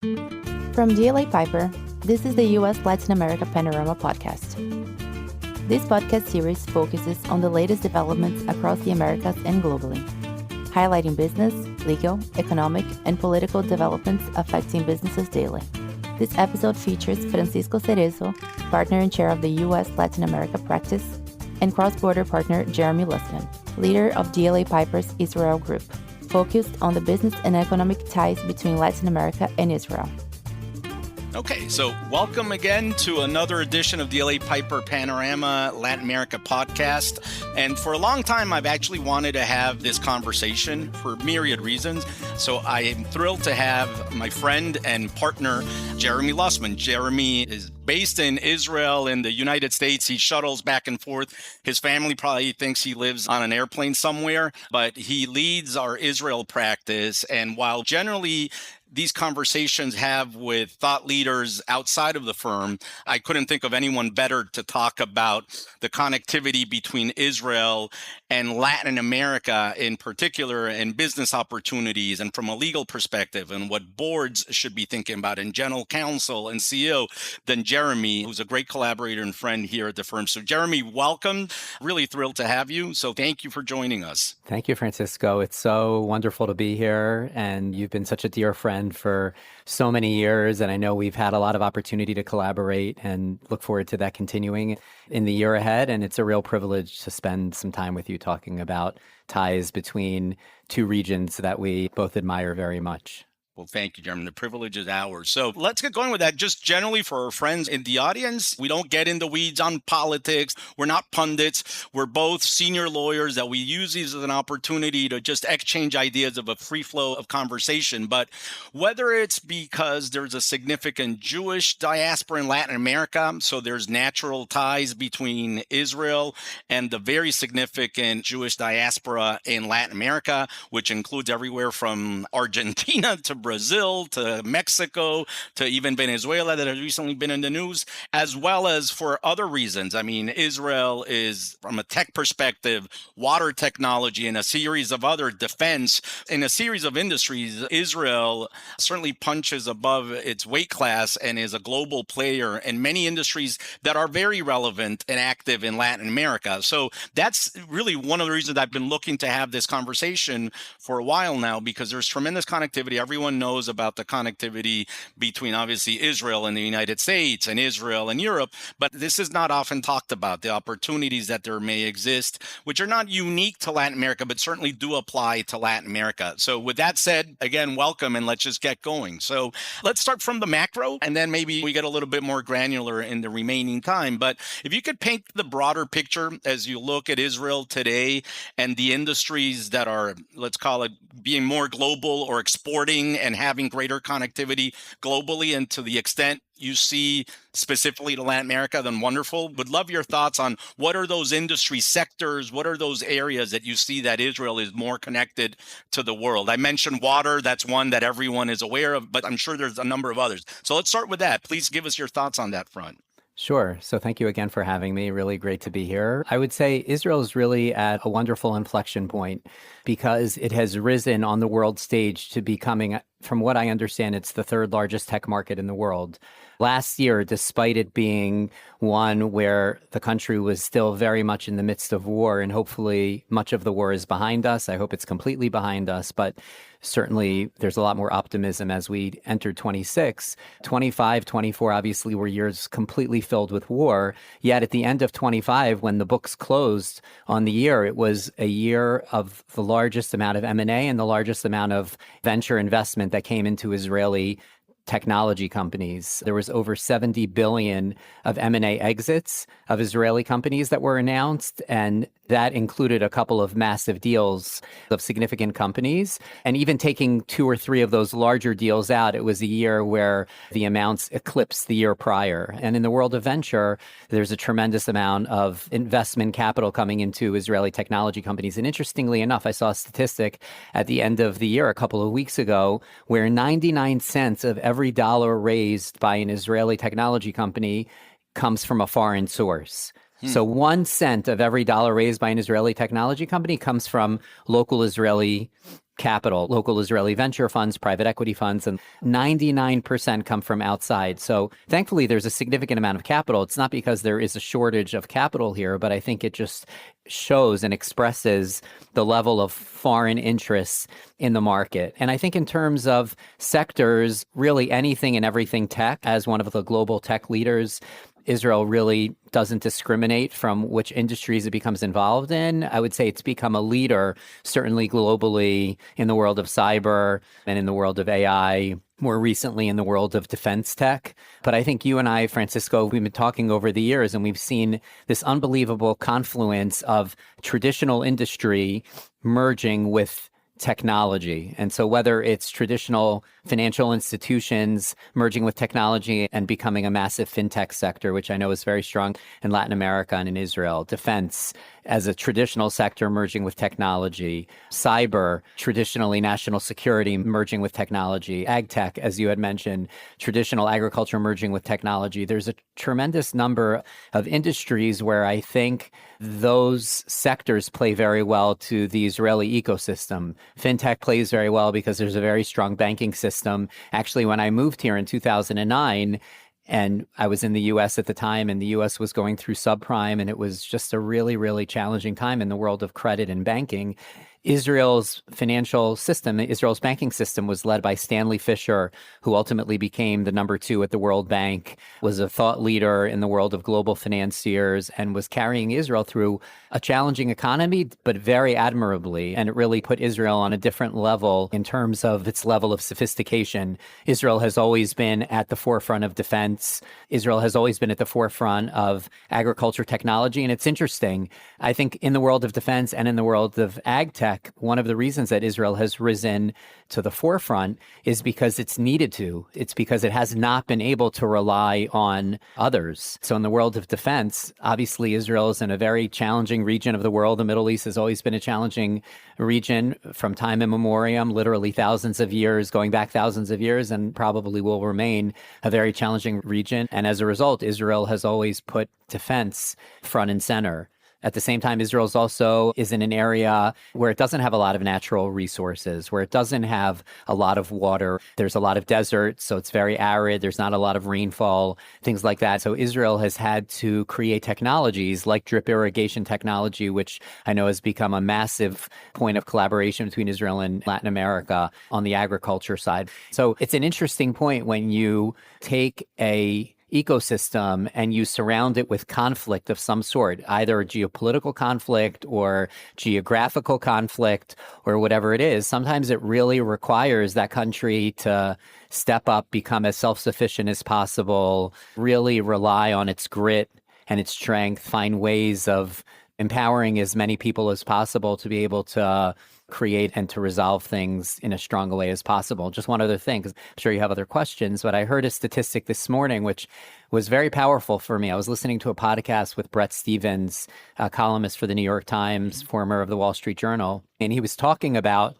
From DLA Piper, this is the US-Latin America Panorama Podcast. This podcast series focuses on the latest developments across the Americas and globally, highlighting business, legal, economic, and political developments affecting businesses daily. This episode features Francisco Cerezo, partner and chair of the US-Latin America practice, and cross-border partner Jeremy Lustman, leader of DLA Piper's Israel Group, focused on the business and economic ties between Latin America and Israel. Okay, so welcome again to another edition of DLA Piper Panorama Latin America Podcast. And for a long time, I've actually wanted to have this conversation for myriad reasons. So I am thrilled to have my friend and partner, Jeremy Lustman. Jeremy is based in Israel in the United States. He shuttles back and forth. His family probably thinks he lives on an airplane somewhere, but he leads our Israel practice. And while generally these conversations have with thought leaders outside of the firm, I couldn't think of anyone better to talk about the connectivity between Israel and Latin America in particular, and business opportunities, and from a legal perspective, and what boards should be thinking about, and general counsel and CEO, than Jeremy, who's a great collaborator and friend here at the firm. So Jeremy, welcome. Really thrilled to have you. So thank you for joining us. Thank you, Francisco. It's so wonderful to be here, and you've been such a dear friend for so many years, and I know we've had a lot of opportunity to collaborate and look forward to that continuing in the year ahead. And it's a real privilege to spend some time with you talking about ties between two regions that we both admire very much. Well, thank you, Jeremy. The privilege is ours. So let's get going with that. Just generally for our friends in the audience, we don't get in the weeds on politics. We're not pundits. We're both senior lawyers that we use these as an opportunity to just exchange ideas of a free flow of conversation. But whether it's because there's a significant Jewish diaspora in Latin America, so there's natural ties between Israel and the very significant Jewish diaspora in Latin America, which includes everywhere from Argentina to Brazil, to Mexico, to even Venezuela that has recently been in the news, as well as for other reasons. I mean, Israel is, from a tech perspective, water technology and a series of other defense, in a series of industries. Israel certainly punches above its weight class and is a global player in many industries that are very relevant and active in Latin America. So that's really one of the reasons I've been looking to have this conversation for a while now, because there's tremendous connectivity. Everyone knows about the connectivity between obviously Israel and the United States and Israel and Europe, but this is not often talked about, the opportunities that there may exist, which are not unique to Latin America, but certainly do apply to Latin America. So with that said, again, welcome, and let's just get going. So let's start from the macro, and then maybe we get a little bit more granular in the remaining time. But if you could paint the broader picture as you look at Israel today and the industries that are, let's call it, being more global or exporting and having greater connectivity globally, and to the extent you see specifically to Latin America, then wonderful. Would love your thoughts on what are those industry sectors, what are those areas that you see that Israel is more connected to the world? I mentioned water, that's one that everyone is aware of, but I'm sure there's a number of others. So let's start with that. Please give us your thoughts on that front. Sure. So thank you again for having me. Really great to be here. I would say Israel is really at a wonderful inflection point because it has risen on the world stage to becoming, from what I understand, it's the third largest tech market in the world. Last year, despite it being one where the country was still very much in the midst of war, and hopefully much of the war is behind us. I hope it's completely behind us, but certainly there's a lot more optimism as we enter 26. 25, 24 obviously were years completely filled with war. Yet at the end of 25, when the books closed on the year, it was a year of the largest amount of M&A and the largest amount of venture investment that came into Israeli technology companies. There was over 70 billion of M&A exits of Israeli companies that were announced, and that included a couple of massive deals of significant companies. And even taking two or three of those larger deals out, it was a year where the amounts eclipsed the year prior. And in the world of venture, there's a tremendous amount of investment capital coming into Israeli technology companies. And interestingly enough, I saw a statistic at the end of the year a couple of weeks ago where 99 cents of every dollar raised by an Israeli technology company comes from a foreign source. So 1 cent of every dollar raised by an Israeli technology company comes from local Israeli capital, local Israeli venture funds, private equity funds, and 99% come from outside. So thankfully, there's a significant amount of capital. It's not because there is a shortage of capital here, but I think it just shows and expresses the level of foreign interests in the market. And I think in terms of sectors, really anything and everything tech, as one of the global tech leaders, Israel really doesn't discriminate from which industries it becomes involved in. I would say it's become a leader, certainly globally, in the world of cyber and in the world of AI, more recently in the world of defense tech. But I think you and I, Francisco, we've been talking over the years, and we've seen this unbelievable confluence of traditional industry merging with technology. And so whether it's traditional financial institutions merging with technology and becoming a massive fintech sector, which I know is very strong in Latin America and in Israel, defense as a traditional sector merging with technology, cyber, traditionally national security merging with technology, ag tech, as you had mentioned, traditional agriculture merging with technology. There's a tremendous number of industries where I think those sectors play very well to the Israeli ecosystem. Fintech plays very well because there's a very strong banking system. Actually, when I moved here in 2009, and I was in the U.S. at the time, and the U.S. was going through subprime, and it was just a really, really challenging time in the world of credit and banking. Israel's financial system, Israel's banking system was led by Stanley Fischer, who ultimately became the number 2 at the World Bank, was a thought leader in the world of global financiers, and was carrying Israel through a challenging economy, but very admirably. And it really put Israel on a different level in terms of its level of sophistication. Israel has always been at the forefront of defense. Israel has always been at the forefront of agriculture technology. And it's interesting. I think in the world of defense and in the world of ag tech, one of the reasons that Israel has risen to the forefront is because it's needed to. It's because it has not been able to rely on others. So in the world of defense, obviously Israel is in a very challenging region of the world. The Middle East has always been a challenging region from time immemorial, literally thousands of years, going back thousands of years, and probably will remain a very challenging region. And as a result, Israel has always put defense front and center. At the same time, Israel also is in an area where it doesn't have a lot of natural resources, where it doesn't have a lot of water. There's a lot of desert, so it's very arid. There's not a lot of rainfall, things like that. So Israel has had to create technologies like drip irrigation technology, which I know has become a massive point of collaboration between Israel and Latin America on the agriculture side. So it's an interesting point when you take a ecosystem and you surround it with conflict of some sort, either geopolitical conflict or geographical conflict or whatever it is. Sometimes it really requires that country to step up, become as self-sufficient as possible, really rely on its grit and its strength, find ways of empowering as many people as possible to be able to create and to resolve things in a strong way as possible. Just one other thing, because I'm sure you have other questions, but I heard a statistic this morning, which was very powerful for me. I was listening to a podcast with Bret Stephens, a columnist for the New York Times, former of the Wall Street Journal, and he was talking about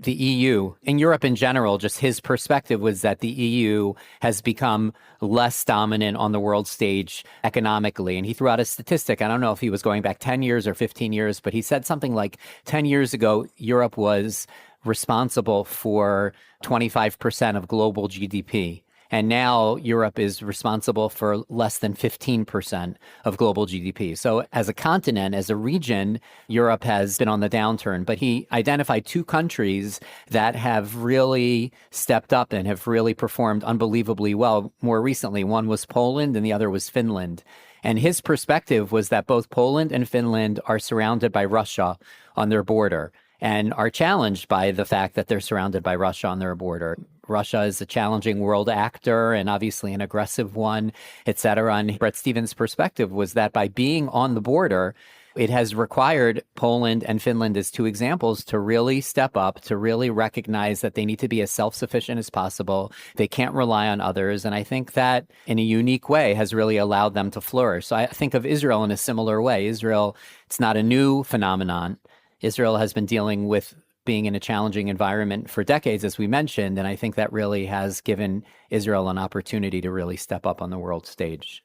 the EU, in Europe in general, just his perspective was that the EU has become less dominant on the world stage economically. And he threw out a statistic. I don't know if he was going back 10 years or 15 years, but he said something like 10 years ago, Europe was responsible for 25% of global GDP. And now Europe is responsible for less than 15% of global GDP. So as a continent, as a region, Europe has been on the downturn. But he identified 2 countries that have really stepped up and have really performed unbelievably well more recently. One was Poland and the other was Finland. And his perspective was that both Poland and Finland are surrounded by Russia on their border and are challenged by the fact that they're surrounded by Russia on their border. Russia is a challenging world actor and obviously an aggressive one, et cetera. And Bret Stephens' perspective was that by being on the border, it has required Poland and Finland as 2 examples to really step up, to really recognize that they need to be as self-sufficient as possible. They can't rely on others. And I think that in a unique way has really allowed them to flourish. So I think of Israel in a similar way. Israel, it's not a new phenomenon. Israel has been dealing with being in a challenging environment for decades, as we mentioned, and I think that really has given Israel an opportunity to really step up on the world stage.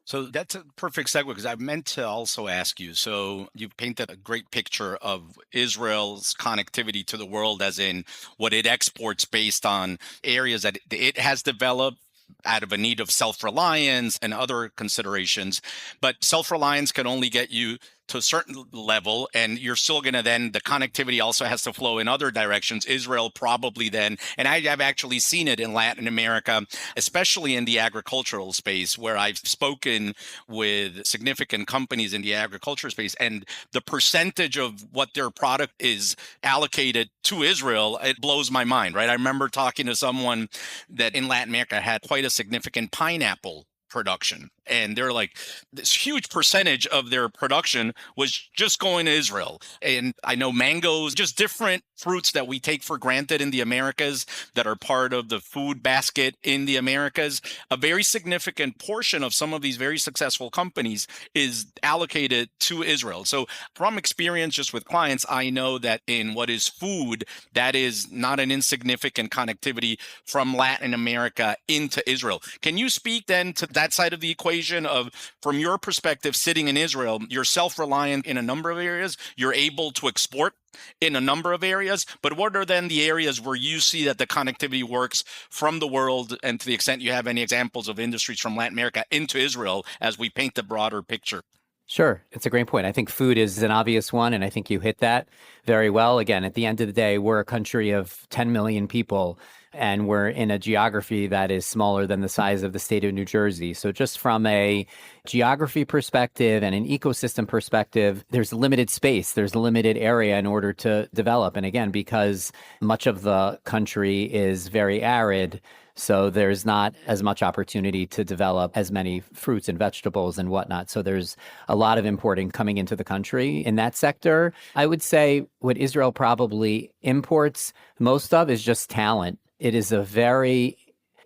So that's a perfect segue because I meant to also ask you. So you painted a great picture of Israel's connectivity to the world, as in what it exports based on areas that it has developed out of a need of self-reliance and other considerations. But self-reliance can only get you to a certain level, and you're still going to then, the connectivity also has to flow in other directions. Israel probably then, and I have actually seen it in Latin America, especially in the agricultural space, where I've spoken with significant companies in the agriculture space, and the percentage of what their product is allocated to Israel, it blows my mind, right? I remember talking to someone that in Latin America had quite a significant pineapple production. And they're like, this huge percentage of their production was just going to Israel. And I know mangoes, just different fruits that we take for granted in the Americas that are part of the food basket in the Americas. A very significant portion of some of these very successful companies is allocated to Israel. So from experience just with clients, I know that in what is food, that is not an insignificant connectivity from Latin America into Israel. Can you speak then to that side of the equation of, from your perspective, sitting in Israel, you're self-reliant in a number of areas, you're able to export in a number of areas, but what are then the areas where you see that the connectivity works from the world, and to the extent you have any examples of industries from Latin America into Israel as we paint the broader picture? Sure. It's a great point. I think food is an obvious one, and I think you hit that very well. Again, at the end of the day, we're a country of 10 million people, and we're in a geography that is smaller than the size of the state of New Jersey. So just from a geography perspective and an ecosystem perspective, there's limited space, there's limited area in order to develop. And again, because much of the country is very arid, so there's not as much opportunity to develop as many fruits and vegetables and whatnot. So there's a lot of importing coming into the country in that sector. I would say what Israel probably imports most of is just talent. It is a very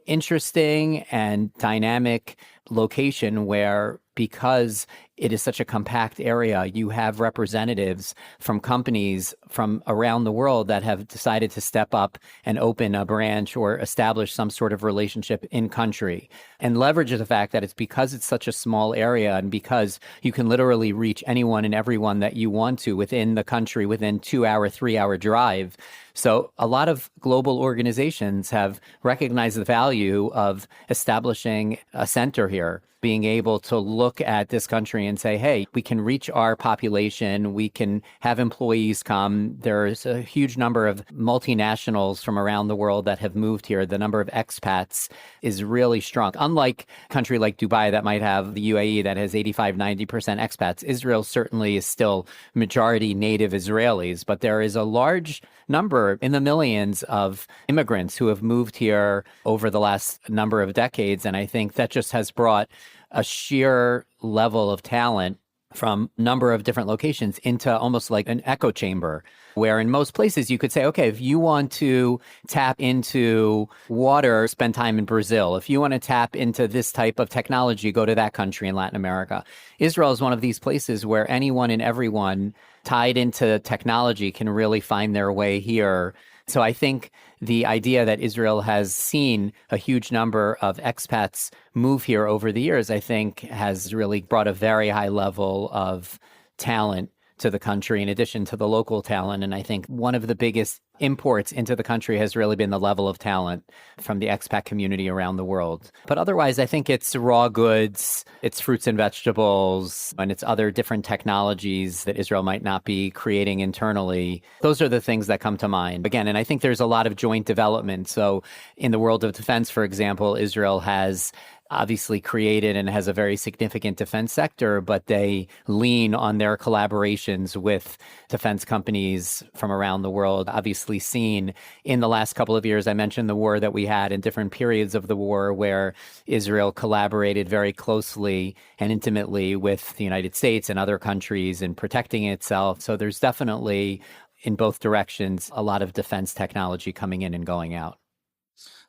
interesting and dynamic location where, because it is such a compact area, you have representatives from companies from around the world that have decided to step up and open a branch or establish some sort of relationship in country, and leverage the fact that it's because it's such a small area and because you can literally reach anyone and everyone that you want to within the country within 2-hour, 3-hour drive. So a lot of global organizations have recognized the value of establishing a center here, being able to look at this country and say, hey, we can reach our population, we can have employees come. There's a huge number of multinationals from around the world that have moved here. The number of expats is really strong. Unlike a country like Dubai that might have the UAE that has 85-90% expats, Israel certainly is still majority native Israelis, but there is a large number in the millions of immigrants who have moved here over the last number of decades. And I think that just has brought a sheer level of talent from a number of different locations into almost like an echo chamber, where in most places you could say, okay, if you want to tap into water, spend time in Brazil. If you want to tap into this type of technology, go to that country in Latin America. Israel is one of these places where anyone and everyone tied into technology can really find their way here. So I think the idea that Israel has seen a huge number of expats move here over the years, I think has really brought a very high level of talent to the country in addition to the local talent. And I think one of the biggest imports into the country has really been the level of talent from the expat community around the world. But otherwise, I think it's raw goods, it's fruits and vegetables, and it's other different technologies that Israel might not be creating internally. Those are the things that come to mind. Again, and I think there's a lot of joint development. So in the world of defense, for example, Israel has obviously created and has a very significant defense sector, but they lean on their collaborations with defense companies from around the world. Obviously seen in the last couple of years, I mentioned the war that we had in different periods of the war where Israel collaborated very closely and intimately with the United States and other countries in protecting itself. So there's definitely, in both directions, a lot of defense technology coming in and going out.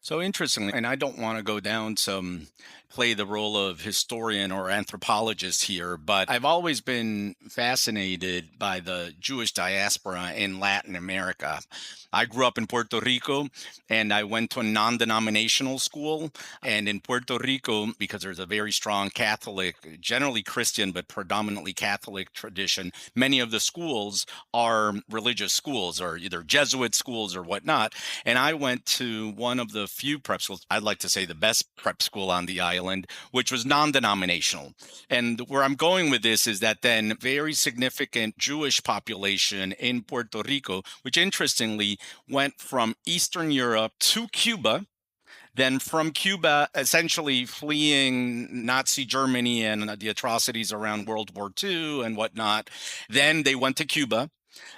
So interestingly, and I don't want to go down some play the role of historian or anthropologist here, but I've always been fascinated by the Jewish diaspora in Latin America. I grew up in Puerto Rico and I went to a non-denominational school. And in Puerto Rico, because there's a very strong Catholic, generally Christian, but predominantly Catholic tradition, many of the schools are religious schools or either Jesuit schools or whatnot. And I went to one of the few prep schools, I'd like to say the best prep school on the island, which was non-denominational. And where I'm going with this is that then very significant Jewish population in Puerto Rico, which interestingly went from Eastern Europe to Cuba, then from Cuba, essentially fleeing Nazi Germany and the atrocities around World War II and whatnot. Then they went to Cuba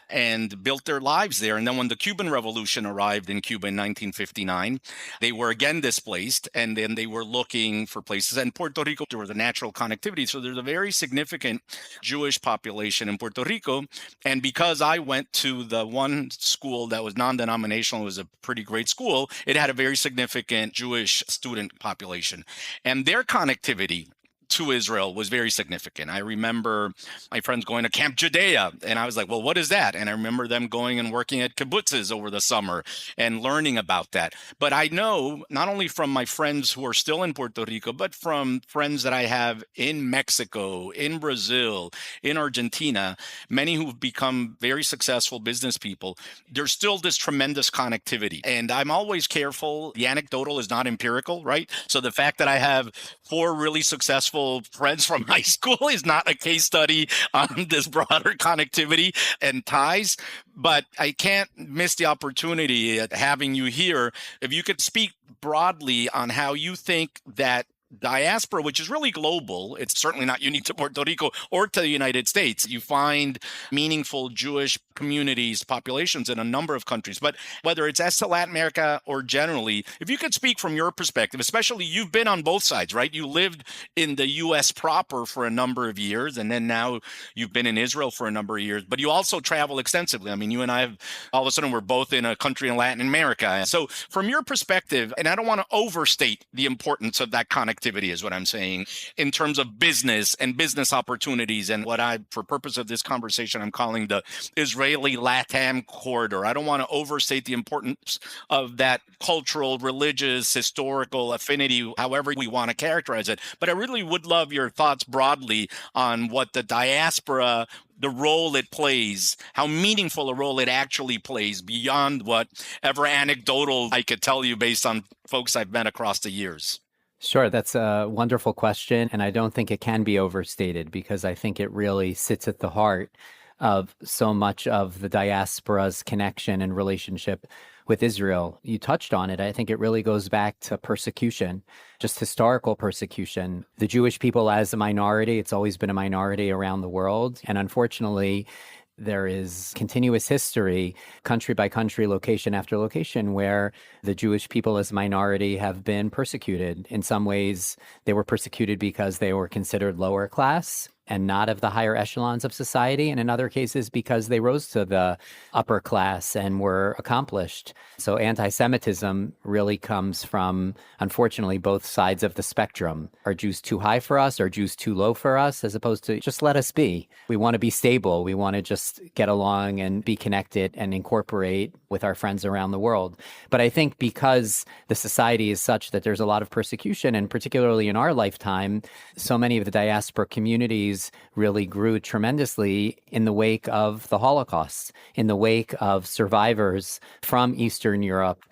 and built their lives there. And then when the Cuban Revolution arrived in Cuba in 1959, they were again displaced, and then they were looking for places. And Puerto Rico, there was a natural connectivity. So there's a very significant Jewish population in Puerto Rico. And because I went to the one school that was non-denominational, it was a pretty great school, it had a very significant Jewish student population. And their connectivity to Israel was very significant. I remember my friends going to Camp Judea, and I was like, well, what is that? And I remember them going and working at kibbutzes over the summer and learning about that. But I know not only from my friends who are still in Puerto Rico, but from friends that I have in Mexico, in Brazil, in Argentina, many who've become very successful business people, there's still this tremendous connectivity. And I'm always careful. The anecdotal is not empirical, right? So the fact that I have 4 really successful friends from high school is not a case study on this broader connectivity and ties, but I can't miss the opportunity at having you here. If you could speak broadly on how you think that diaspora, which is really global, it's certainly not unique to Puerto Rico or to the United States. You find meaningful Jewish communities, populations in a number of countries, but whether it's as to Latin America or generally, if you could speak from your perspective, especially you've been on both sides, right? You lived in the U.S. proper for a number of years, and then now you've been in Israel for a number of years, but you also travel extensively. I mean, you and I have, all of a sudden, we're both in a country in Latin America. So from your perspective, and I don't want to overstate the importance of that connectivity, is what I'm saying, in terms of business and business opportunities and what I, for purpose of this conversation, I'm calling the Israeli-LATAM corridor. I don't want to overstate the importance of that cultural, religious, historical affinity, however we want to characterize it. But I really would love your thoughts broadly on what the diaspora, the role it plays, how meaningful a role it actually plays beyond whatever anecdotal I could tell you based on folks I've met across the years. Sure, that's a wonderful question. And I don't think it can be overstated because I think it really sits at the heart of so much of the diaspora's connection and relationship with Israel. You touched on it. I think it really goes back to persecution, just historical persecution. The Jewish people as a minority, it's always been a minority around the world. And unfortunately, there is continuous history, country by country, location after location, where the Jewish people as a minority have been persecuted. In some ways, they were persecuted because they were considered lower class and not of the higher echelons of society, and in other cases because they rose to the upper class and were accomplished. So anti-Semitism really comes from, unfortunately, both sides of the spectrum. Are Jews too high for us? Are Jews too low for us? As opposed to just let us be. We want to be stable. We want to just get along and be connected and incorporate with our friends around the world. But I think because the society is such that there's a lot of persecution, and particularly in our lifetime, so many of the diaspora communities really grew tremendously in the wake of the Holocaust, in the wake of survivors from Eastern Europe,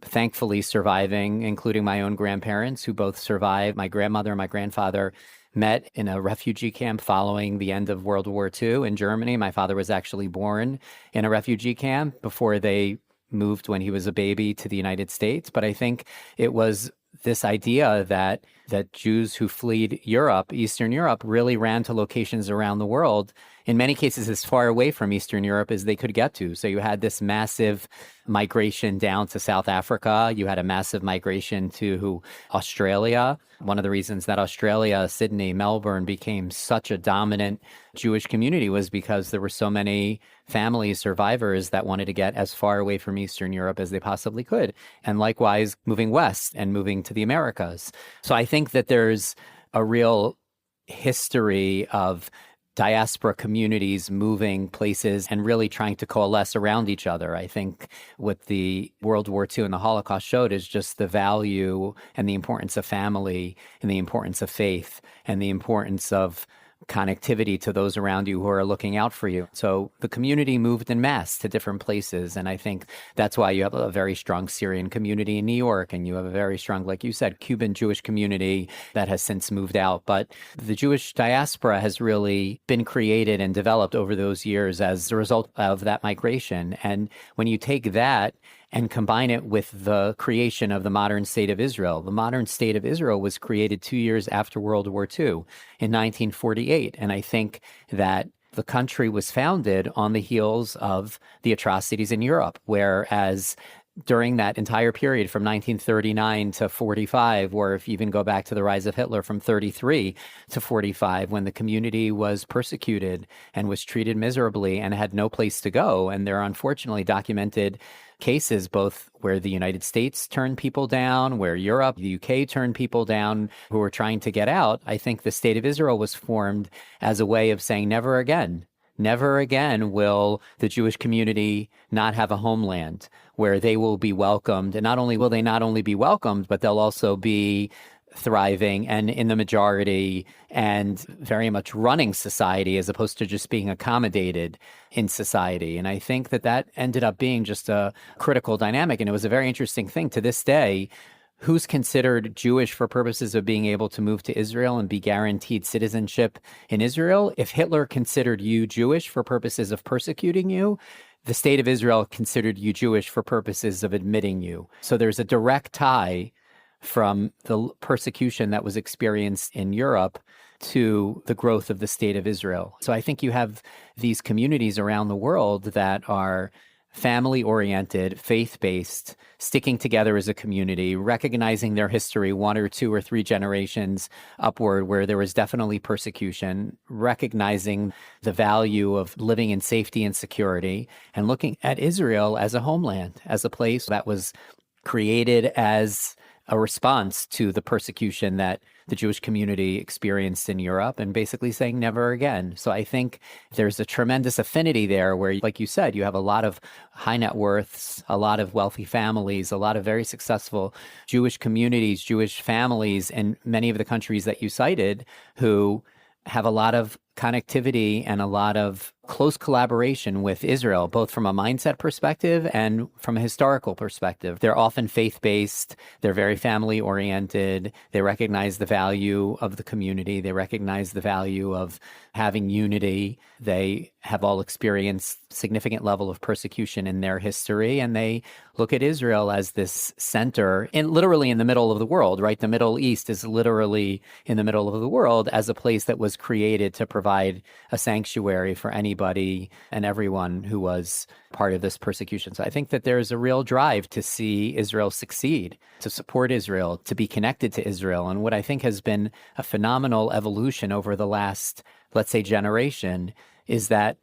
thankfully surviving, including my own grandparents who both survived. My grandmother and my grandfather met in a refugee camp following the end of World War II in Germany. My father was actually born in a refugee camp before they moved when he was a baby to the United States. But I think it was this idea that Jews who fled Europe, Eastern Europe, really ran to locations around the world in many cases as far away from Eastern Europe as they could get to. So you had this massive migration down to South Africa. You had a massive migration to Australia. One of the reasons that Australia, Sydney, Melbourne became such a dominant Jewish community was because there were so many family survivors that wanted to get as far away from Eastern Europe as they possibly could. And likewise, moving west and moving to the Americas. So I think that there's a real history of diaspora communities moving places and really trying to coalesce around each other. I think what the World War II and the Holocaust showed is just the value and the importance of family and the importance of faith and the importance of connectivity to those around you who are looking out for you. So the community moved en masse to different places. And I think that's why you have a very strong Syrian community in New York, and you have a very strong, like you said, Cuban Jewish community that has since moved out. But the Jewish diaspora has really been created and developed over those years as a result of that migration. And when you take that and combine it with the creation of the modern state of Israel. The modern state of Israel was created 2 years after World War II in 1948. And I think that the country was founded on the heels of the atrocities in Europe, whereas during that entire period from 1939 to 45, or if you even go back to the rise of Hitler from 33 to 45, when the community was persecuted and was treated miserably and had no place to go. And there are unfortunately documented cases both where the United States turned people down, where Europe, the UK turned people down who were trying to get out. I think the State of Israel was formed as a way of saying never again. Never again will the Jewish community not have a homeland where they will be welcomed. And not only will they not only be welcomed, but they'll also be thriving and in the majority and very much running society as opposed to just being accommodated in society. And I think that that ended up being just a critical dynamic. And it was a very interesting thing to this day. Who's considered Jewish for purposes of being able to move to Israel and be guaranteed citizenship in Israel? If Hitler considered you Jewish for purposes of persecuting you, the state of Israel considered you Jewish for purposes of admitting you. So there's a direct tie from the persecution that was experienced in Europe to the growth of the state of Israel. So I think you have these communities around the world that are family-oriented, faith-based, sticking together as a community, recognizing their history 1 or 2 or 3 generations upward where there was definitely persecution, recognizing the value of living in safety and security, and looking at Israel as a homeland, as a place that was created as a response to the persecution that the Jewish community experienced in Europe, and basically saying never again. So I think there's a tremendous affinity there where, like you said, you have a lot of high net worths, a lot of wealthy families, a lot of very successful Jewish communities, Jewish families in many of the countries that you cited who have a lot of connectivity and a lot of close collaboration with Israel, both from a mindset perspective and from a historical perspective. They're often faith-based. They're very family-oriented. They recognize the value of the community. They recognize the value of having unity. They have all experienced significant level of persecution in their history, and they look at Israel as this center, literally in the middle of the world, right? The Middle East is literally in the middle of the world as a place that was created to provide a sanctuary for anybody and everyone who was part of this persecution. So I think that there's a real drive to see Israel succeed, to support Israel, to be connected to Israel. And what I think has been a phenomenal evolution over the last, let's say, generation is that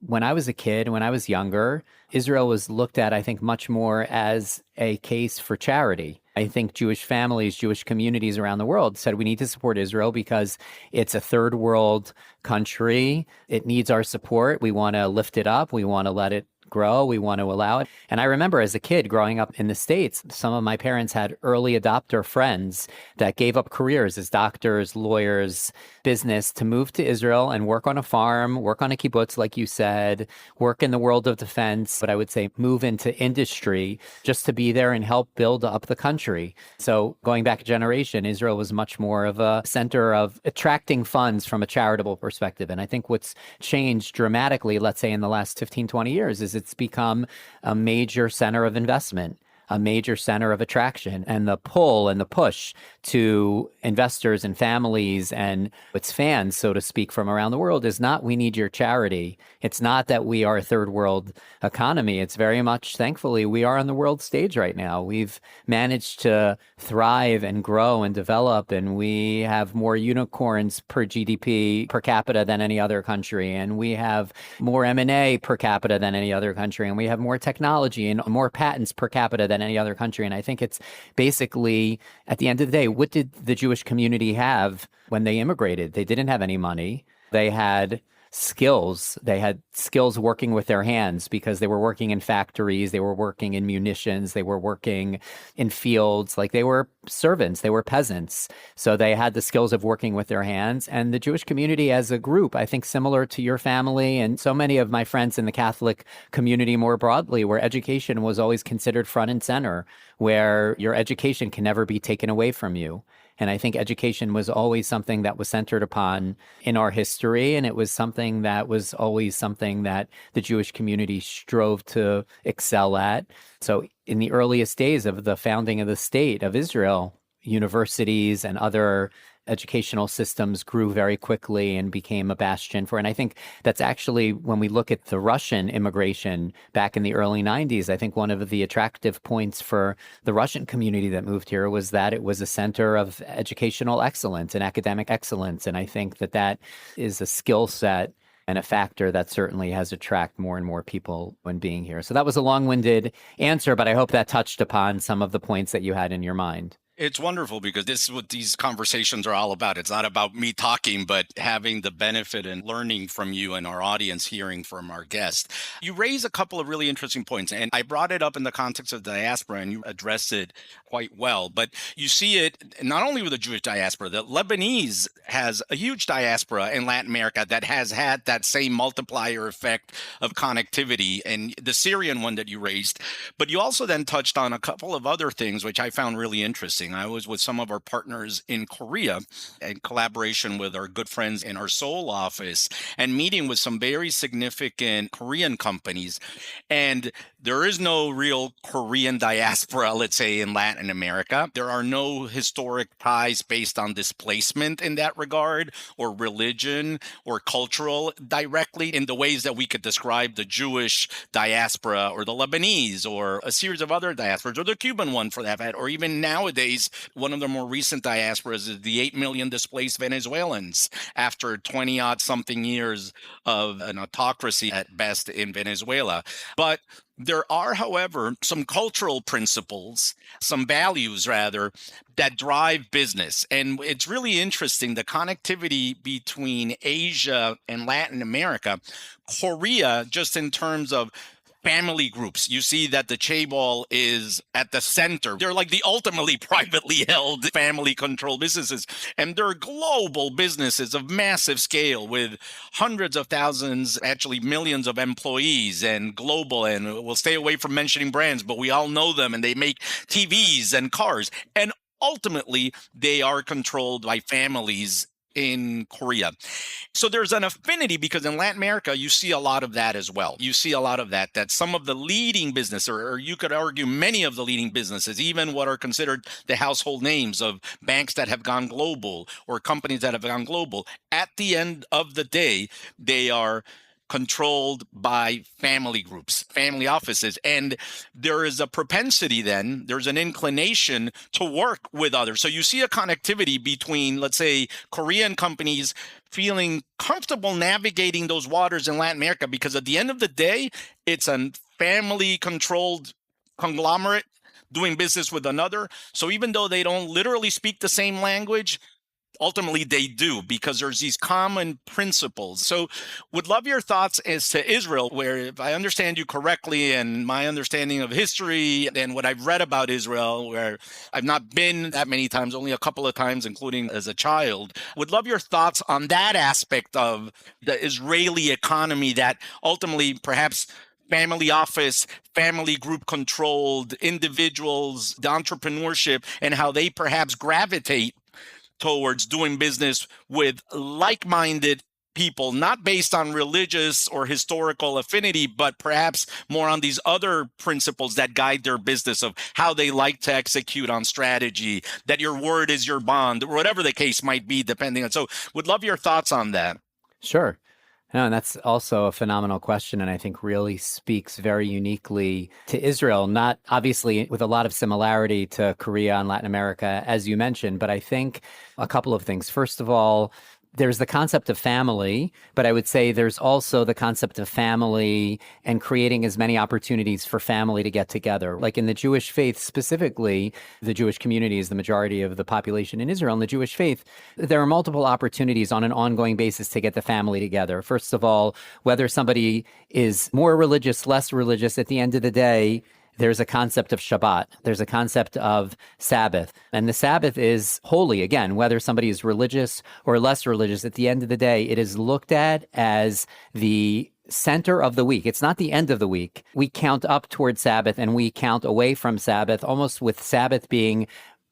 when I was a kid, when I was younger, Israel was looked at, I think, much more as a case for charity. I think Jewish families, Jewish communities around the world said we need to support Israel because it's a third world country. It needs our support. We want to lift it up. We want to let it grow. We want to allow it. And I remember as a kid growing up in the States, some of my parents had early adopter friends that gave up careers as doctors, lawyers, business to move to Israel and work on a farm, work on a kibbutz, like you said, work in the world of defense, but I would say move into industry just to be there and help build up the country. So going back a generation, Israel was much more of a center of attracting funds from a charitable perspective. And I think what's changed dramatically, let's say in the last 15, 20 years, is it's become a major center of investment, a major center of attraction. And the pull and the push to investors and families and its fans, so to speak, from around the world is not, we need your charity. It's not that we are a third world economy. It's very much, thankfully, we are on the world stage right now. We've managed to thrive and grow and develop, and we have more unicorns per GDP per capita than any other country. And we have more M&A per capita than any other country. And we have more technology and more patents per capita than any other country. And I think it's basically, at the end of the day, what did the Jewish community have when they immigrated? They didn't have any money. They had skills. They had skills working with their hands because they were working in factories, they were working in munitions, they were working in fields, like they were servants, they were peasants. So they had the skills of working with their hands. And the Jewish community as a group, I think similar to your family and so many of my friends in the Catholic community more broadly, where education was always considered front and center, where your education can never be taken away from you. And I think education was always something that was centered upon in our history. And it was something that was always something that the Jewish community strove to excel at. So in the earliest days of the founding of the state of Israel, universities and other educational systems grew very quickly and became a bastion for. And I think that's actually, when we look at the Russian immigration back in the early 90s, I think one of the attractive points for the Russian community that moved here was that it was a center of educational excellence and academic excellence. And I think that that is a skill set and a factor that certainly has attracted more and more people when being here. So that was a long-winded answer, but I hope that touched upon some of the points that you had in your mind. It's wonderful because this is what these conversations are all about. It's not about me talking, but having the benefit and learning from you and our audience, hearing from our guests. You raise a couple of really interesting points, and I brought it up in the context of diaspora, and you addressed it quite well. But you see it not only with the Jewish diaspora, the Lebanese has a huge diaspora in Latin America that has had that same multiplier effect of connectivity, and the Syrian one that you raised. But you also then touched on a couple of other things, which I found really interesting. I was with some of our partners in Korea in collaboration with our good friends in our Seoul office and meeting with some very significant Korean companies. And there is no real Korean diaspora, let's say, in Latin America. There are no historic ties based on displacement in that regard, or religion or cultural directly in the ways that we could describe the Jewish diaspora or the Lebanese or a series of other diasporas, or the Cuban one for that matter, or even nowadays, one of the more recent diasporas is the 8 million displaced Venezuelans after 20-odd something years of an autocracy at best in Venezuela. But there are, however, some cultural principles, some values rather, that drive business. And it's really interesting, the connectivity between Asia and Latin America. Korea, just in terms of family groups, you see that the chaebol is at the center. They're like the ultimately privately held family-controlled businesses. And they're global businesses of massive scale with hundreds of thousands, actually millions of employees, and global. And we'll stay away from mentioning brands, but we all know them, and they make TVs and cars. And ultimately, they are controlled by families in Korea. So there's an affinity because in Latin America, you see a lot of that as well. You see a lot of that some of the leading business, or you could argue many of the leading businesses, even what are considered the household names of banks that have gone global or companies that have gone global, at the end of the day, they are controlled by family groups, family offices. And there is a propensity then, there's an inclination to work with others. So you see a connectivity between, let's say, Korean companies feeling comfortable navigating those waters in Latin America, because at the end of the day, it's a family-controlled conglomerate doing business with another. So even though they don't literally speak the same language, ultimately they do, because there's these common principles. So would love your thoughts as to Israel, where, if I understand you correctly and my understanding of history and what I've read about Israel, where I've not been that many times, only a couple of times, including as a child, would love your thoughts on that aspect of the Israeli economy that ultimately perhaps family office, family group controlled individuals, the entrepreneurship, and how they perhaps gravitate towards doing business with like-minded people, not based on religious or historical affinity, but perhaps more on these other principles that guide their business of how they like to execute on strategy, that your word is your bond, or whatever the case might be, depending on. So would love your thoughts on that. Sure. No, and that's also a phenomenal question, and I think really speaks very uniquely to Israel, not obviously with a lot of similarity to Korea and Latin America, as you mentioned, but I think a couple of things. First of all, there's the concept of family, but I would say there's also the concept of family and creating as many opportunities for family to get together. Like in the Jewish faith specifically, the Jewish community is the majority of the population in Israel. In the Jewish faith, there are multiple opportunities on an ongoing basis to get the family together. First of all, whether somebody is more religious, less religious, at the end of the day, there's a concept of Shabbat. There's a concept of Sabbath. And the Sabbath is holy. Again, whether somebody is religious or less religious, at the end of the day, it is looked at as the center of the week. It's not the end of the week. We count up toward Sabbath and we count away from Sabbath, almost with Sabbath being,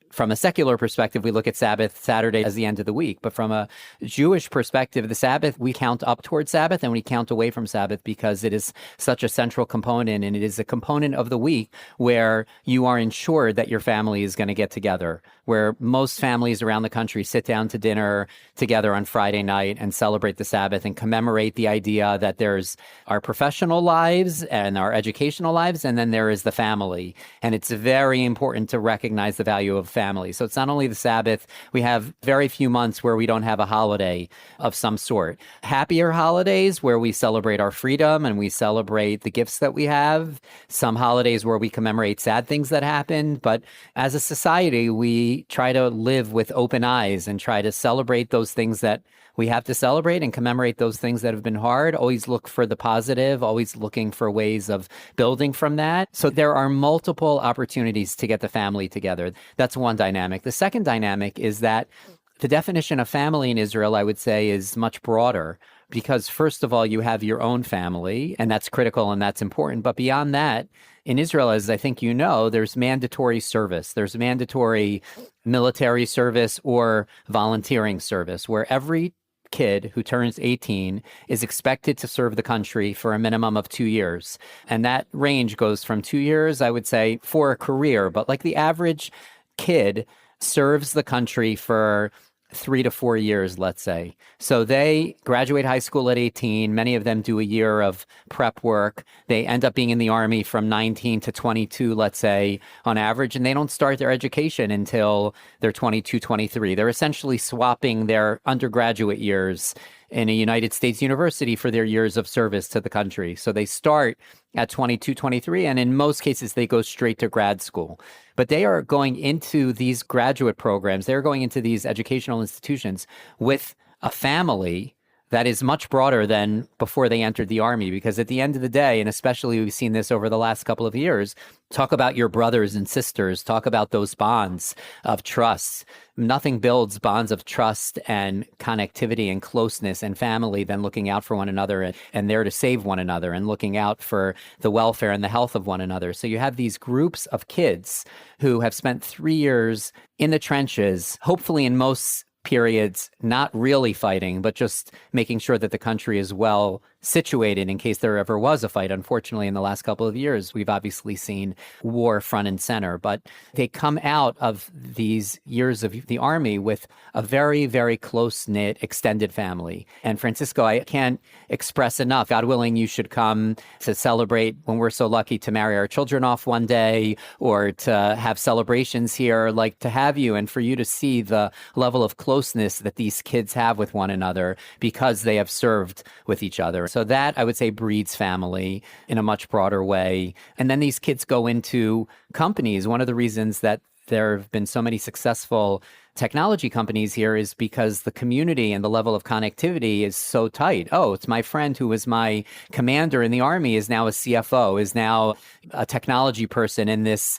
from a secular perspective, we look at Sabbath, Saturday, as the end of the week. But from a Jewish perspective, the Sabbath, we count up toward Sabbath and we count away from Sabbath because it is such a central component, and it is a component of the week where you are ensured that your family is going to get together, where most families around the country sit down to dinner together on Friday night and celebrate the Sabbath and commemorate the idea that there's our professional lives and our educational lives, and then there is the family. And it's very important to recognize the value of family. So it's not only the Sabbath. We have very few months where we don't have a holiday of some sort. Happier holidays where we celebrate our freedom and we celebrate the gifts that we have. Some holidays where we commemorate sad things that happened. But as a society, we try to live with open eyes and try to celebrate those things that we have to celebrate and commemorate those things that have been hard. Always look for the positive, always looking for ways of building from that. So there are multiple opportunities to get the family together. That's one dynamic. The second dynamic is that the definition of family in Israel, I would say, is much broader because, first of all, you have your own family, and that's critical and that's important. But beyond that, in Israel, as I think you know, there's mandatory service. There's mandatory military service or volunteering service, where every kid who turns 18 is expected to serve the country for a minimum of 2 years. And that range goes from 2 years, I would say, for a career. But like the average kid serves the country for 3 to 4 years, let's say. So they graduate high school at 18. Many of them do a year of prep work. They end up being in the Army from 19 to 22, let's say, on average, and they don't start their education until they're 22, 23. They're essentially swapping their undergraduate years in a United States university for their years of service to the country. So they start at 22, 23, and in most cases, they go straight to grad school. But they are going into these graduate programs, they're going into these educational institutions with a family that is much broader than before they entered the Army. Because at the end of the day, and especially we've seen this over the last couple of years, talk about your brothers and sisters, talk about those bonds of trust. Nothing builds bonds of trust and connectivity and closeness and family than looking out for one another and there to save one another and looking out for the welfare and the health of one another. So you have these groups of kids who have spent 3 years in the trenches, hopefully in most periods, not really fighting, but just making sure that the country is well situated in case there ever was a fight. Unfortunately, in the last couple of years, we've obviously seen war front and center, but they come out of these years of the Army with a very, very close-knit, extended family. And Francisco, I can't express enough. God willing, you should come to celebrate when we're so lucky to marry our children off one day or to have celebrations here, like to have you and for you to see the level of closeness that these kids have with one another because they have served with each other. So that, I would say, breeds family in a much broader way. And then these kids go into companies. One of the reasons that there have been so many successful technology companies here is because the community and the level of connectivity is so tight. Oh, it's my friend who was my commander in the Army is now a CFO, is now a technology person in this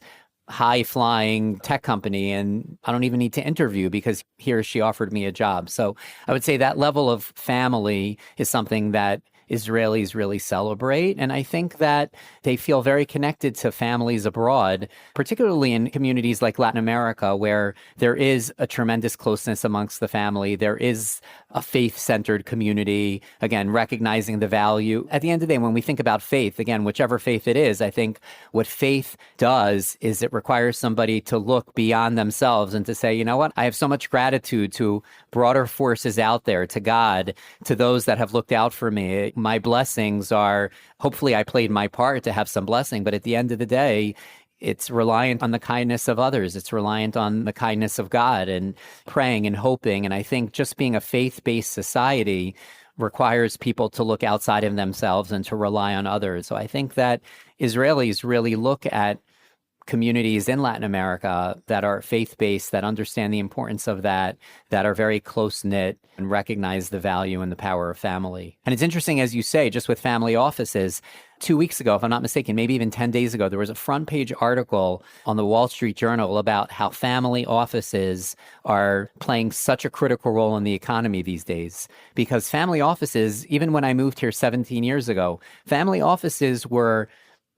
high-flying tech company, and I don't even need to interview because he or she offered me a job. So I would say that level of family is something that Israelis really celebrate. And I think that they feel very connected to families abroad, particularly in communities like Latin America, where there is a tremendous closeness amongst the family. There is a faith-centered community, again, recognizing the value. At the end of the day, when we think about faith, again, whichever faith it is, I think what faith does is it requires somebody to look beyond themselves and to say, you know what, I have so much gratitude to broader forces out there, to God, to those that have looked out for me. My blessings are, hopefully I played my part to have some blessing, but at the end of the day, it's reliant on the kindness of others. It's reliant on the kindness of God and praying and hoping. And I think just being a faith-based society requires people to look outside of themselves and to rely on others. So I think that Israelis really look at communities in Latin America that are faith-based, that understand the importance of that are very close-knit and recognize the value and the power of family. And it's interesting, as you say, just with family offices, 2 weeks ago, if I'm not mistaken, maybe even 10 days ago, there was a front page article on the Wall Street Journal about how family offices are playing such a critical role in the economy these days. Because family offices, even when I moved here 17 years ago, family offices were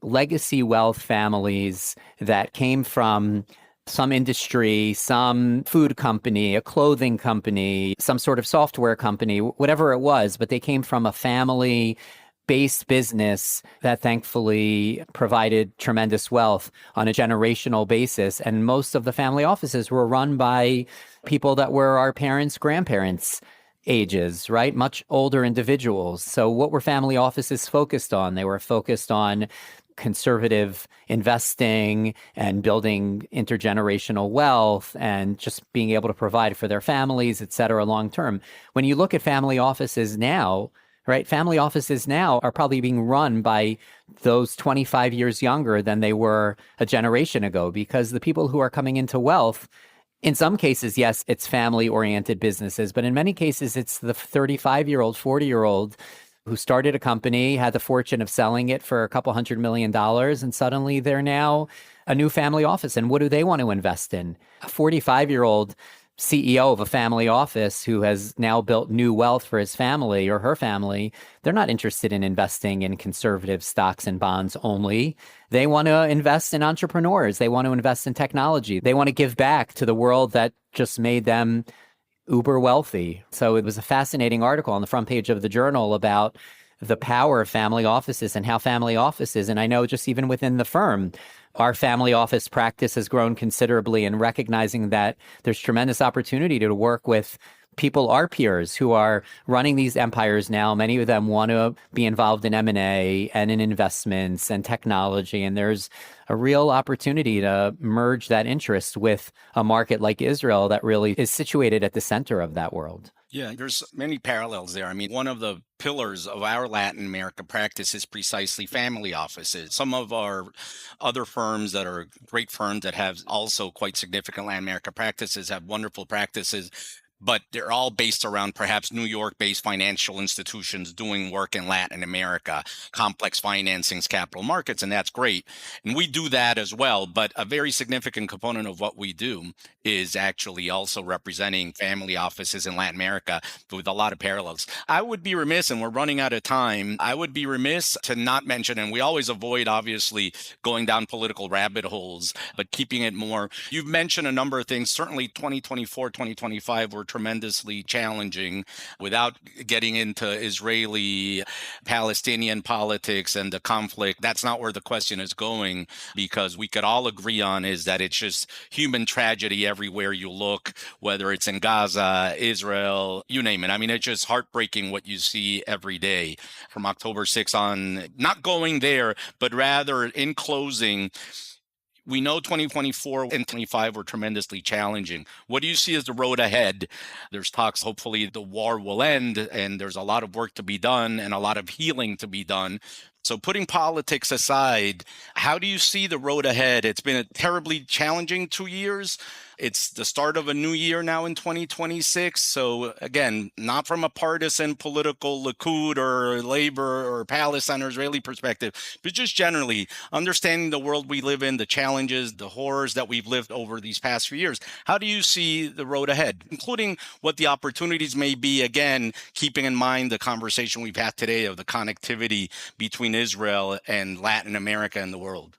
legacy wealth families that came from some industry, some food company, a clothing company, some sort of software company, whatever it was, but they came from a family-based business that thankfully provided tremendous wealth on a generational basis. And most of the family offices were run by people that were our parents' grandparents' ages, right? Much older individuals. So what were family offices focused on? They were focused on conservative investing and building intergenerational wealth and just being able to provide for their families, et cetera, long term. When you look at family offices now, right, family offices now are probably being run by those 25 years younger than they were a generation ago, because the people who are coming into wealth, in some cases, yes, it's family-oriented businesses, but in many cases, it's the 35-year-old, 40-year-old who started a company, had the fortune of selling it for a couple $100 million, and suddenly they're now a new family office. And what do they want to invest in? A 45-year-old CEO of a family office who has now built new wealth for his family or her family, they're not interested in investing in conservative stocks and bonds only. They want to invest in entrepreneurs. They want to invest in technology. They want to give back to the world that just made them uber wealthy. So it was a fascinating article on the front page of the Journal about the power of family offices and how family offices, and I know just even within the firm, our family office practice has grown considerably in recognizing that there's tremendous opportunity to work with people, our peers, who are running these empires now. Many of them want to be involved in M&A and in investments and technology. And there's a real opportunity to merge that interest with a market like Israel that really is situated at the center of that world. Yeah, there's many parallels there. I mean, one of the pillars of our Latin America practice is precisely family offices. Some of our other firms that are great firms that have also quite significant Latin America practices have wonderful practices, but they're all based around perhaps New York-based financial institutions doing work in Latin America, complex financings, capital markets, and that's great. And we do that as well, but a very significant component of what we do is actually also representing family offices in Latin America with a lot of parallels. I would be remiss, and we're running out of time, I would be remiss to not mention, and we always avoid, obviously, going down political rabbit holes, but keeping it more. You've mentioned a number of things. Certainly 2024, 2025 were tremendously challenging without getting into Israeli-Palestinian politics and the conflict. That's not where the question is going, because we could all agree on is that it's just human tragedy everywhere you look, whether it's in Gaza, Israel, you name it. I mean, it's just heartbreaking what you see every day from October 6th on, not going there, but rather in closing. We know 2024 and 2025 were tremendously challenging. What do you see as the road ahead? There's talks, hopefully the war will end, and there's a lot of work to be done and a lot of healing to be done. So putting politics aside, how do you see the road ahead? It's been a terribly challenging 2 years. It's the start of a new year now in 2026. So again, not from a partisan political Likud or Labor or Palestine or Israeli perspective, but just generally understanding the world we live in, the challenges, the horrors that we've lived over these past few years. How do you see the road ahead, including what the opportunities may be, again, keeping in mind the conversation we've had today of the connectivity between Israel and Latin America and the world?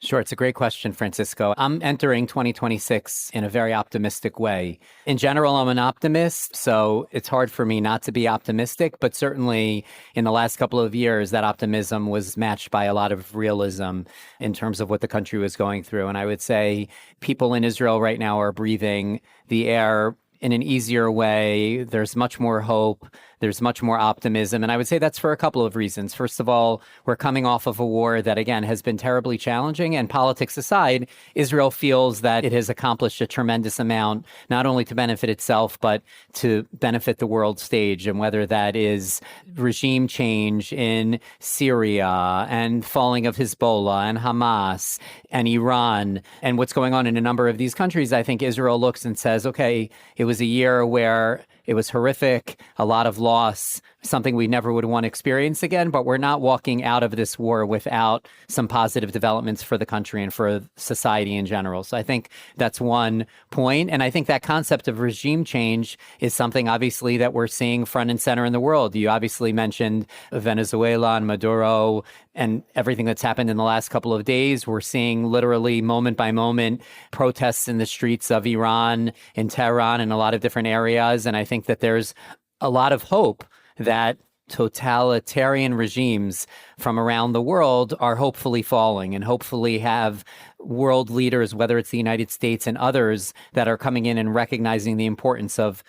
Sure. It's a great question, Francisco. I'm entering 2026 in a very optimistic way. In general, I'm an optimist, so it's hard for me not to be optimistic, but certainly in the last couple of years, that optimism was matched by a lot of realism in terms of what the country was going through. And I would say people in Israel right now are breathing the air in an easier way. There's much more hope. There's much more optimism. And I would say that's for a couple of reasons. First of all, we're coming off of a war that, again, has been terribly challenging. And politics aside, Israel feels that it has accomplished a tremendous amount, not only to benefit itself, but to benefit the world stage. And whether that is regime change in Syria and falling of Hezbollah and Hamas and Iran and what's going on in a number of these countries, I think Israel looks and says, okay, it was a year where it was horrific, a lot of loss, something we never would want to experience again, but we're not walking out of this war without some positive developments for the country and for society in general. So I think that's one point. And I think that concept of regime change is something, obviously, that we're seeing front and center in the world. You obviously mentioned Venezuela and Maduro and everything that's happened in the last couple of days. We're seeing literally moment by moment protests in the streets of Iran, in Tehran, in a lot of different areas. And I think that there's a lot of hope that totalitarian regimes from around the world are hopefully falling and hopefully have world leaders, whether it's the United States and others, that are coming in and recognizing the importance of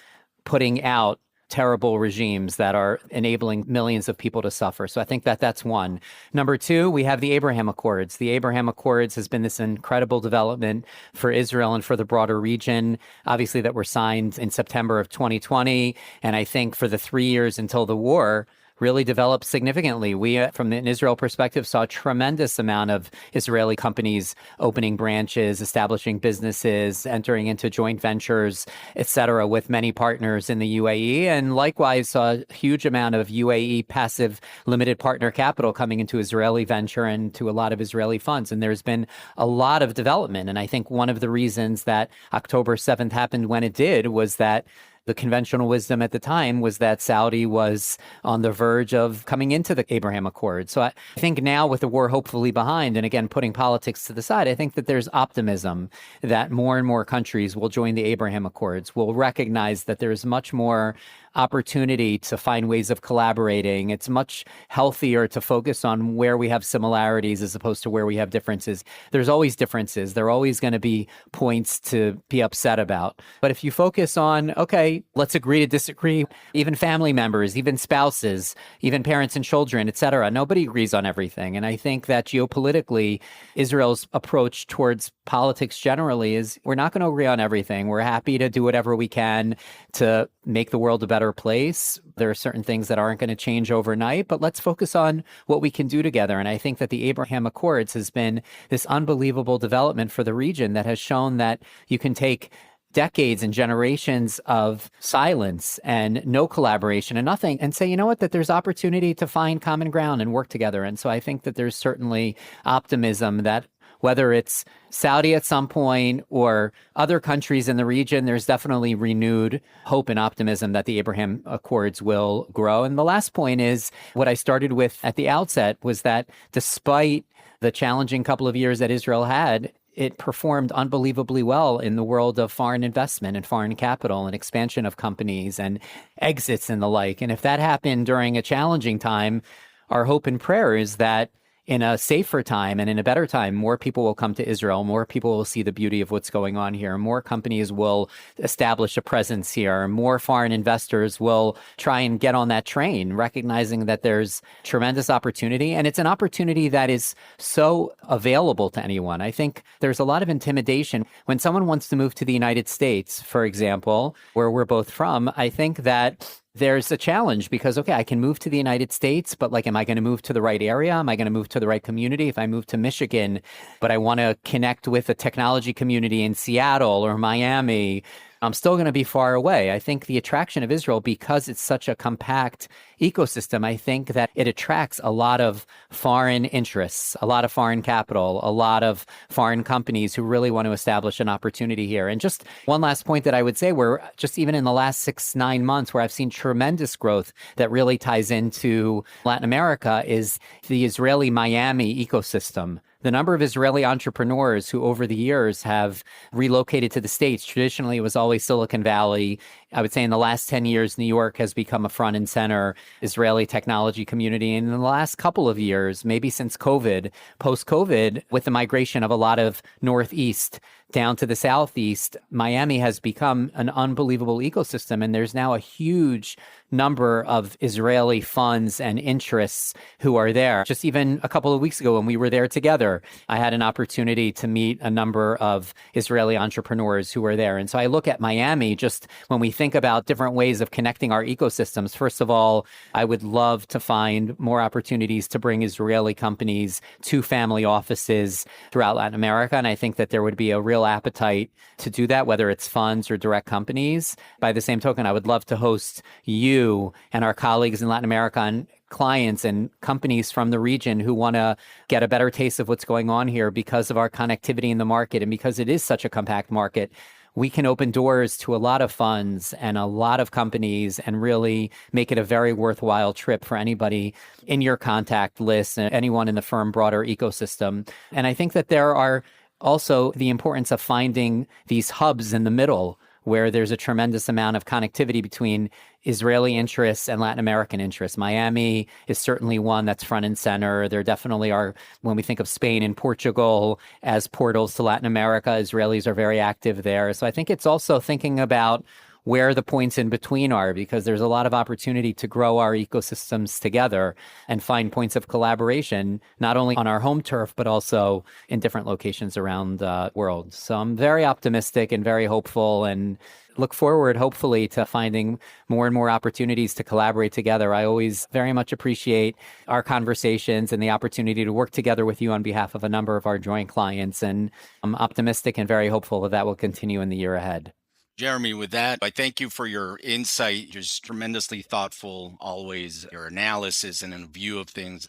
putting out terrible regimes that are enabling millions of people to suffer. So I think that that's one. Number two, we have the Abraham Accords. The Abraham Accords has been this incredible development for Israel and for the broader region, obviously, that were signed in September of 2020. And I think for the 3 years until the war, really developed significantly. We, from an Israel perspective, saw a tremendous amount of Israeli companies opening branches, establishing businesses, entering into joint ventures, et cetera, with many partners in the UAE. And likewise, saw a huge amount of UAE passive limited partner capital coming into Israeli venture and to a lot of Israeli funds. And there's been a lot of development. And I think one of the reasons that October 7th happened when it did was that the conventional wisdom at the time was that Saudi was on the verge of coming into the Abraham Accords. So I think now, with the war hopefully behind, and again, putting politics to the side, I think that there's optimism that more and more countries will join the Abraham Accords, will recognize that there's much more opportunity to find ways of collaborating. It's much healthier to focus on where we have similarities as opposed to where we have differences. There's always differences. There are always going to be points to be upset about. But if you focus on, okay, let's agree to disagree, even family members, even spouses, even parents and children, et cetera, nobody agrees on everything. And I think that geopolitically, Israel's approach towards politics generally is we're not going to agree on everything. We're happy to do whatever we can to make the world a better place. There are certain things that aren't going to change overnight, but let's focus on what we can do together. And I think that the Abraham Accords has been this unbelievable development for the region that has shown that you can take decades and generations of silence and no collaboration and nothing and say, you know what, that there's opportunity to find common ground and work together. And so I think that there's certainly optimism that whether it's Saudi at some point or other countries in the region, there's definitely renewed hope and optimism that the Abraham Accords will grow. And the last point is what I started with at the outset was that despite the challenging couple of years that Israel had, it performed unbelievably well in the world of foreign investment and foreign capital and expansion of companies and exits and the like. And if that happened during a challenging time, our hope and prayer is that in a safer time and in a better time, more people will come to Israel, more people will see the beauty of what's going on here, more companies will establish a presence here, more foreign investors will try and get on that train, recognizing that there's tremendous opportunity. And it's an opportunity that is so available to anyone. I think there's a lot of intimidation. When someone wants to move to the United States, for example, where we're both from, I think that there's a challenge because, okay, I can move to the United States, but am I going to move to the right area? Am I going to move to the right community? If I move to Michigan, but I want to connect with a technology community in Seattle or Miami, I'm still going to be far away. I think the attraction of Israel, because it's such a compact ecosystem, I think that it attracts a lot of foreign interests, a lot of foreign capital, a lot of foreign companies who really want to establish an opportunity here. And just one last point that I would say, where just even in the last 6-9 months, where I've seen tremendous growth that really ties into Latin America, is the Israeli Miami ecosystem. The number of Israeli entrepreneurs who over the years have relocated to the States. Traditionally, it was always Silicon Valley. I would say in the last 10 years, New York has become a front and center Israeli technology community. And in the last couple of years, maybe since COVID, post-COVID, with the migration of a lot of Northeast down to the Southeast, Miami has become an unbelievable ecosystem. And there's now a huge number of Israeli funds and interests who are there. Just even a couple of weeks ago when we were there together, I had an opportunity to meet a number of Israeli entrepreneurs who were there. And so I look at Miami, just when we think about different ways of connecting our ecosystems. First of all, I would love to find more opportunities to bring Israeli companies to family offices throughout Latin America. And I think that there would be a real appetite to do that, whether it's funds or direct companies. By the same token, I would love to host you and our colleagues in Latin America and clients and companies from the region who want to get a better taste of what's going on here because of our connectivity in the market. And because it is such a compact market, we can open doors to a lot of funds and a lot of companies and really make it a very worthwhile trip for anybody in your contact list and anyone in the firm broader ecosystem. And I think that there are also the importance of finding these hubs in the middle where there's a tremendous amount of connectivity between Israeli interests and Latin American interests. Miami is certainly one that's front and center. There definitely are, when we think of Spain and Portugal as portals to Latin America, Israelis are very active there. So I think it's also thinking about where the points in between are, because there's a lot of opportunity to grow our ecosystems together and find points of collaboration, not only on our home turf, but also in different locations around the world. So I'm very optimistic and very hopeful and look forward, hopefully, to finding more and more opportunities to collaborate together. I always very much appreciate our conversations and the opportunity to work together with you on behalf of a number of our joint clients. And I'm optimistic and very hopeful that that will continue in the year ahead. Jeremy, with that, I thank you for your insight. You're just tremendously thoughtful, always, your analysis and a view of things.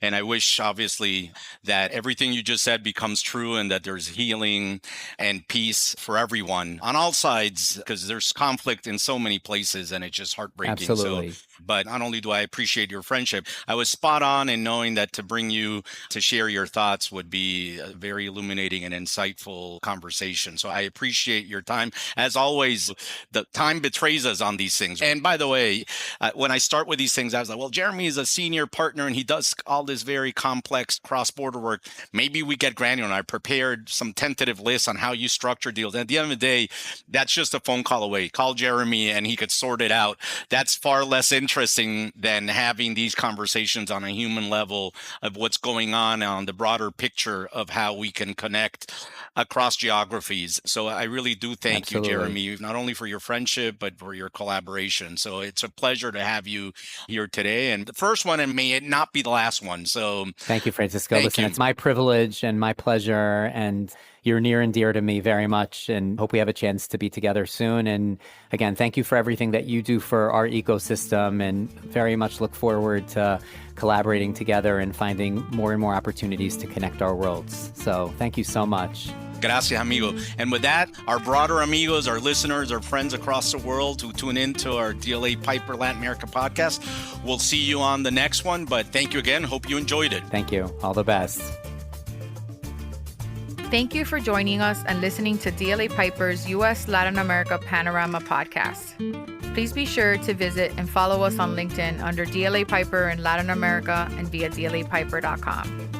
And I wish, obviously, that everything you just said becomes true and that there's healing and peace for everyone on all sides, because there's conflict in so many places and it's just heartbreaking. Absolutely. But not only do I appreciate your friendship, I was spot on in knowing that to bring you to share your thoughts would be a very illuminating and insightful conversation. So I appreciate your time. As always, the time betrays us on these things. And by the way, when I start with these things, I was like, well, Jeremy is a senior partner and he does all this very complex cross-border work. Maybe we get granular. And I prepared some tentative lists on how you structure deals. And at the end of the day, that's just a phone call away. Call Jeremy and he could sort it out. That's far less interesting than having these conversations on a human level of what's going on the broader picture of how we can connect across geographies. So I really do thank you, Jeremy, not only for your friendship, but for your collaboration. So it's a pleasure to have you here today. And the first one, and may it not be the last one. So thank you, Francisco. Listen, it's my privilege and my pleasure, and you're near and dear to me very much, and hope we have a chance to be together soon. And again, thank you for everything that you do for our ecosystem, and very much look forward to collaborating together and finding more and more opportunities to connect our worlds. So thank you so much. Gracias, amigo. And with that, our broader amigos, our listeners, our friends across the world who tune in to our DLA Piper Latin America podcast, we'll see you on the next one. But thank you again. Hope you enjoyed it. Thank you. All the best. Thank you for joining us and listening to DLA Piper's US-Latin America Panorama Podcast. Please be sure to visit and follow us on LinkedIn under DLA Piper in Latin America and via dlapiper.com.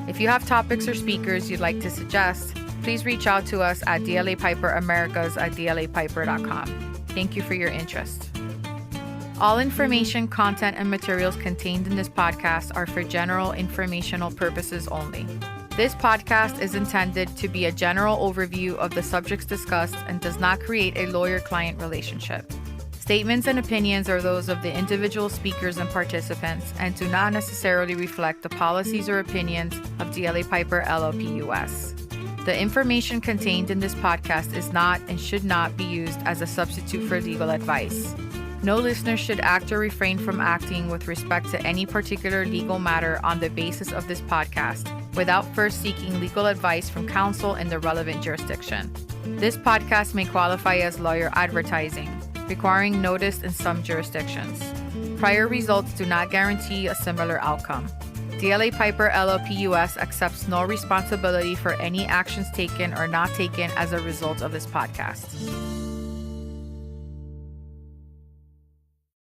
If you have topics or speakers you'd like to suggest, please reach out to us at dlapiper.americas@dlapiper.com. Thank you for your interest. All information, content, and materials contained in this podcast are for general informational purposes only. This podcast is intended to be a general overview of the subjects discussed and does not create a lawyer-client relationship. Statements and opinions are those of the individual speakers and participants and do not necessarily reflect the policies or opinions of DLA Piper LLP US. The information contained in this podcast is not and should not be used as a substitute for legal advice. No listener should act or refrain from acting with respect to any particular legal matter on the basis of this podcast without first seeking legal advice from counsel in the relevant jurisdiction. This podcast may qualify as lawyer advertising, requiring notice in some jurisdictions. Prior results do not guarantee a similar outcome. DLA Piper LLP US accepts no responsibility for any actions taken or not taken as a result of this podcast.